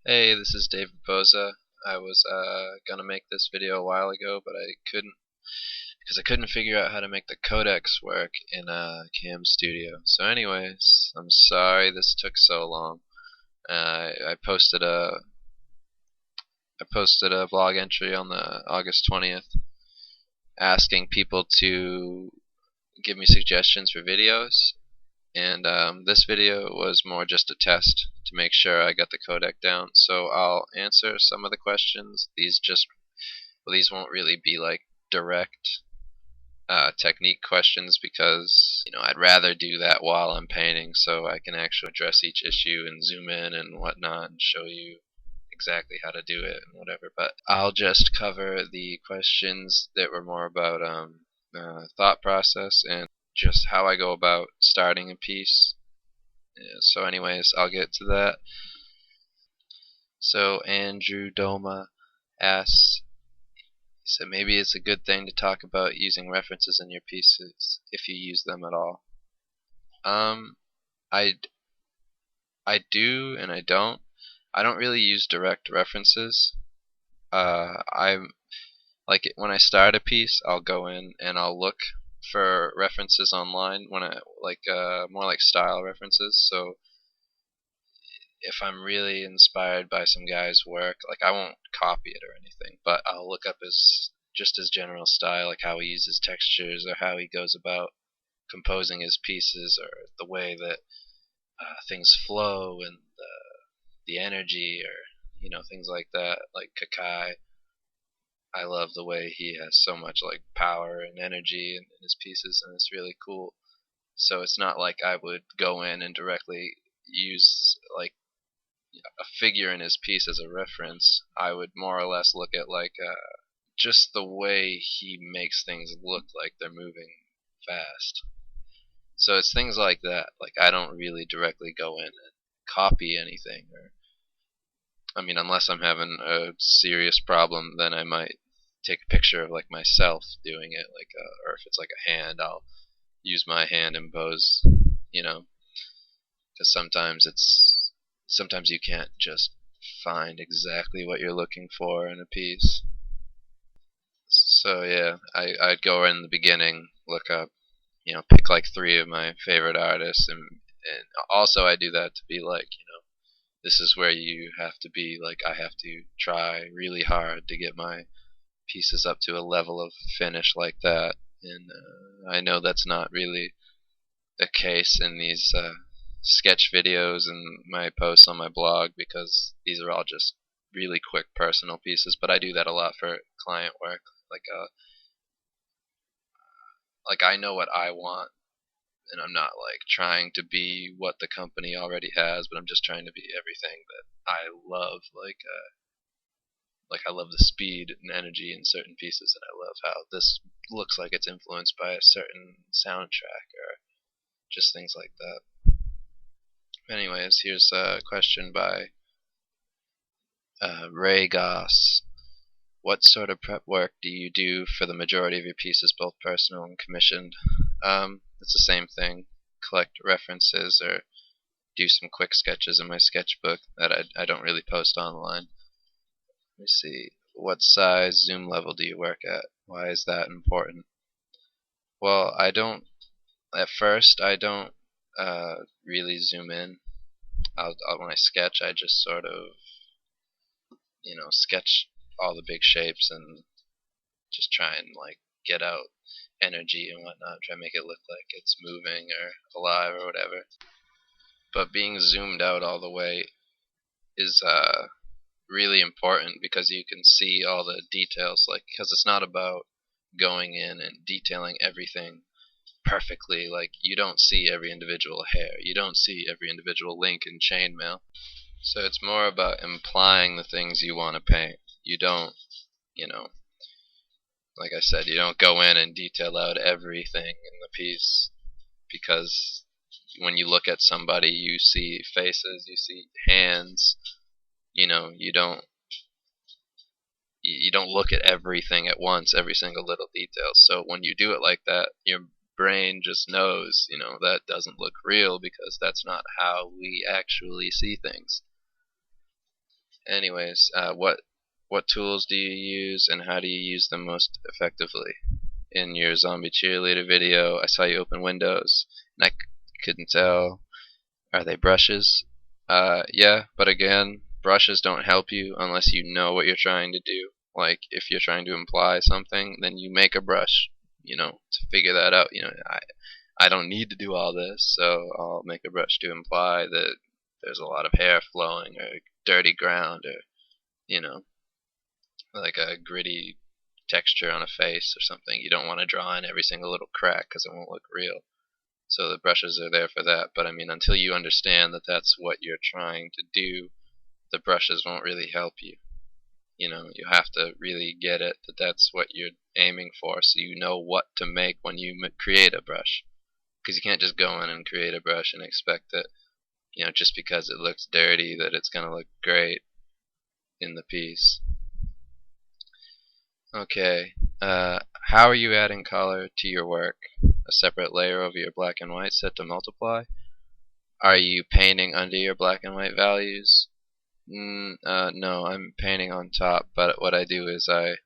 Hey, this is Dave Rapoza. I was gonna make this video a while ago, but I couldn't because I couldn't figure out how to make the codecs work in Cam Studio. So, anyways, I'm sorry this took so long. I posted a blog entry on the August 20th asking people to give me suggestions for videos, and this video was more just a test to make sure I got the codec down. So I'll answer some of the questions. These won't really be like direct technique questions because I'd rather do that while I'm painting, so I can actually address each issue and zoom in and whatnot and show you exactly how to do it and whatever. But I'll just cover the questions that were more about thought process and just how I go about starting a piece. So anyways, I'll get to that. So Andrew Doma asks, he said maybe it's a good thing to talk about using references in your pieces if you use them at all. I I do and I don't. I don't really use direct references. I'm like when I start a piece, I'll go in and I'll look for references online when I like more like style references. So if I'm really inspired by some guy's work, like I won't copy it or anything, but I'll look up his general style, like how he uses textures or how he goes about composing his pieces or the way that things flow and the energy or things like that. Like Kakai, I love the way he has so much like power and energy in his pieces, and it's really cool. So it's not like I would go in and directly use like a figure in his piece as a reference. I would more or less look at like just the way he makes things look like they're moving fast. So it's things like that. Like I don't really directly go in and copy anything, or I mean, unless I'm having a serious problem, then I might take a picture of like myself doing it, like or if it's like a hand, I'll use my hand and pose, you know, because sometimes you can't just find exactly what you're looking for in a piece. So yeah, I'd go in the beginning, look up, pick like three of my favorite artists, and also I do that to be like, this is where you have to be like I have to try really hard to get my pieces up to a level of finish like that, and I know that's not really the case in these sketch videos and my posts on my blog because these are all just really quick personal pieces, but I do that a lot for client work. Like I know what I want, and I'm not like trying to be what the company already has, but I'm just trying to be everything that I love. Like I love the speed and energy in certain pieces, and I love how this looks like it's influenced by a certain soundtrack or just things like that. Anyways, here's a question by Ray Goss. What sort of prep work do you do for the majority of your pieces, both personal and commissioned? It's the same thing. Collect references or do some quick sketches in my sketchbook that I don't really post online. Let me see. What size zoom level do you work at? Why is that important? Well, at first I don't really zoom in. When I sketch, I just sort of, sketch all the big shapes and just try and like get out energy and whatnot, try and make it look like it's moving or alive or whatever. But being zoomed out all the way is really important because you can see all the details, like because it's not about going in and detailing everything perfectly. Like you don't see every individual hair, you don't see every individual link in chainmail. So it's more about implying the things you want to paint. You don't, you know, like I said, you don't go in and detail out everything in the piece because when you look at somebody, you see faces, you see hands. You don't look at everything at once, every single little detail. So when you do it like that, your brain just knows, that doesn't look real because that's not how we actually see things. anyways, what tools do you use, and how do you use them most effectively? In your zombie cheerleader video, I saw you open windows, and I couldn't tell. Are they brushes? Yeah, but again, brushes don't help you unless you know what you're trying to do. Like, if you're trying to imply something, then you make a brush, to figure that out. I don't need to do all this, so I'll make a brush to imply that there's a lot of hair flowing, or dirty ground, or, you know, like a gritty texture on a face or something. You don't want to draw in every single little crack because it won't look real. So the brushes are there for that. But I mean, until you understand that that's what you're trying to do, the brushes won't really help you. You have to really get it that that's what you're aiming for, so you know what to make when you create a brush. Because you can't just go in and create a brush and expect that, just because it looks dirty, that it's going to look great in the piece. Okay, how are you adding color to your work? A separate layer over your black and white set to multiply? Are you painting under your black and white values? No, I'm painting on top, but what I do is I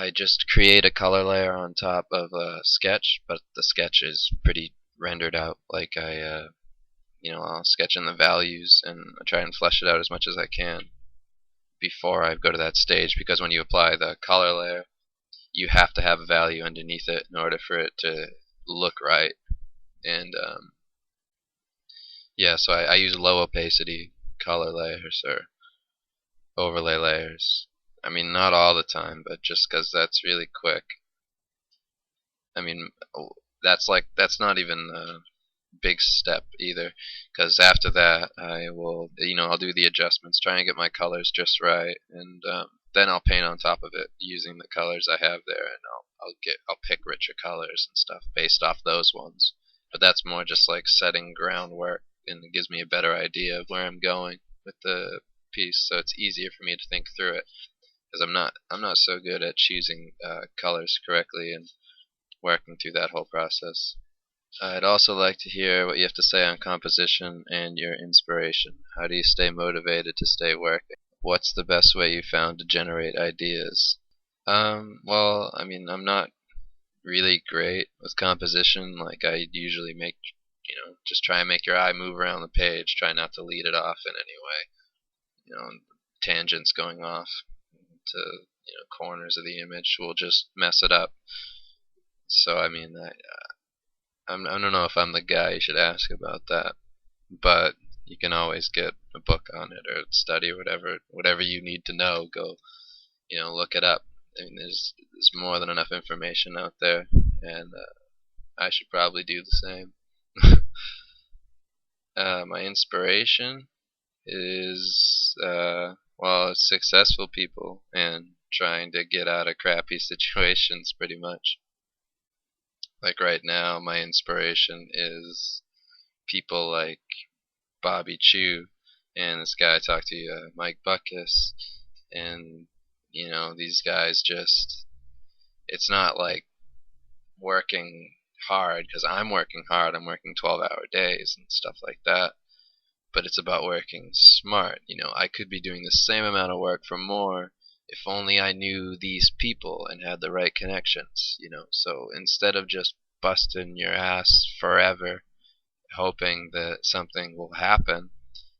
just create a color layer on top of a sketch, but the sketch is pretty rendered out. Like I'll sketch in the values and I try and flesh it out as much as I can before I go to that stage, because when you apply the color layer, you have to have a value underneath it in order for it to look right. And yeah, so I use low opacity color layers or overlay layers. I mean, not all the time, but just because that's really quick. I mean, that's not even a big step either, because after that I will, I'll do the adjustments, try and get my colors just right, and then I'll paint on top of it using the colors I have there, and I'll pick richer colors and stuff based off those ones. But that's more just like setting groundwork, and it gives me a better idea of where I'm going with the piece, so it's easier for me to think through it, because I'm not so good at choosing colors correctly and working through that whole process. I'd also like to hear what you have to say on composition and your inspiration. How do you stay motivated to stay working? What's the best way you found to generate ideas? Well, I mean, I'm not really great with composition. Like, I usually just try and make your eye move around the page. Try not to lead it off in any way. Tangents going off to, corners of the image will just mess it up. So, I mean, I don't know if I'm the guy you should ask about that, but you can always get a book on it or study or whatever you need to know. Go, look it up. I mean, there's more than enough information out there, and I should probably do the same. My inspiration is well, successful people and trying to get out of crappy situations, pretty much. Like right now, my inspiration is people like Bobby Chu and this guy I talked to, Mike Buckus, and these guys just, it's not like working hard, because I'm working hard. I'm working 12-hour days and stuff like that, but it's about working smart. I could be doing the same amount of work for more if only I knew these people and had the right connections. So instead of just busting your ass forever hoping that something will happen,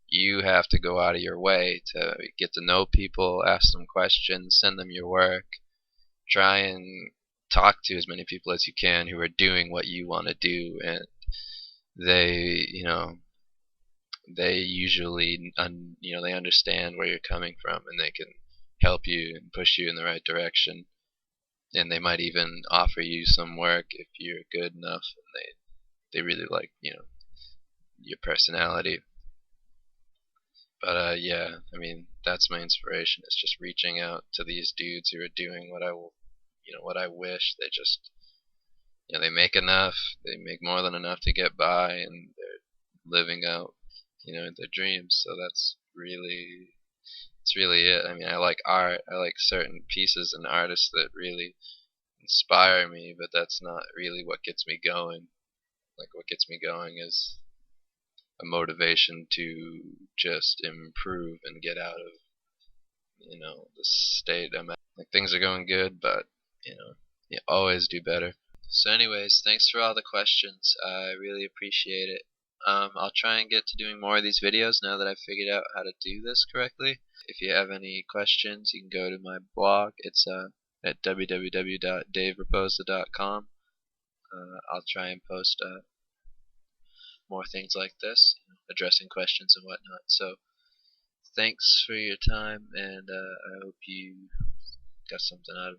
you have to go out of your way to get to know people, ask them questions, send them your work, try and talk to as many people as you can who are doing what you want to do, and they they usually they understand where you're coming from, and they can help you and push you in the right direction, and they might even offer you some work if you're good enough and they really like your personality. But yeah, I mean, that's my inspiration. It's just reaching out to these dudes who are doing what I wish. They just, they make enough. They make more than enough to get by, and they're living out, their dreams. So it's really it. I mean, I like art. I like certain pieces and artists that really inspire me, but that's not really what gets me going. Like, what gets me going is a motivation to just improve and get out of the state I'm at. Like, things are going good, but you always do better. So anyways, thanks for all the questions. I really appreciate it. I'll try and get to doing more of these videos now that I've figured out how to do this correctly. If you have any questions, you can go to my blog. It's at www.theyre.com. I'll try and post more things like this, addressing questions and whatnot. So thanks for your time, and I hope you got something out of it.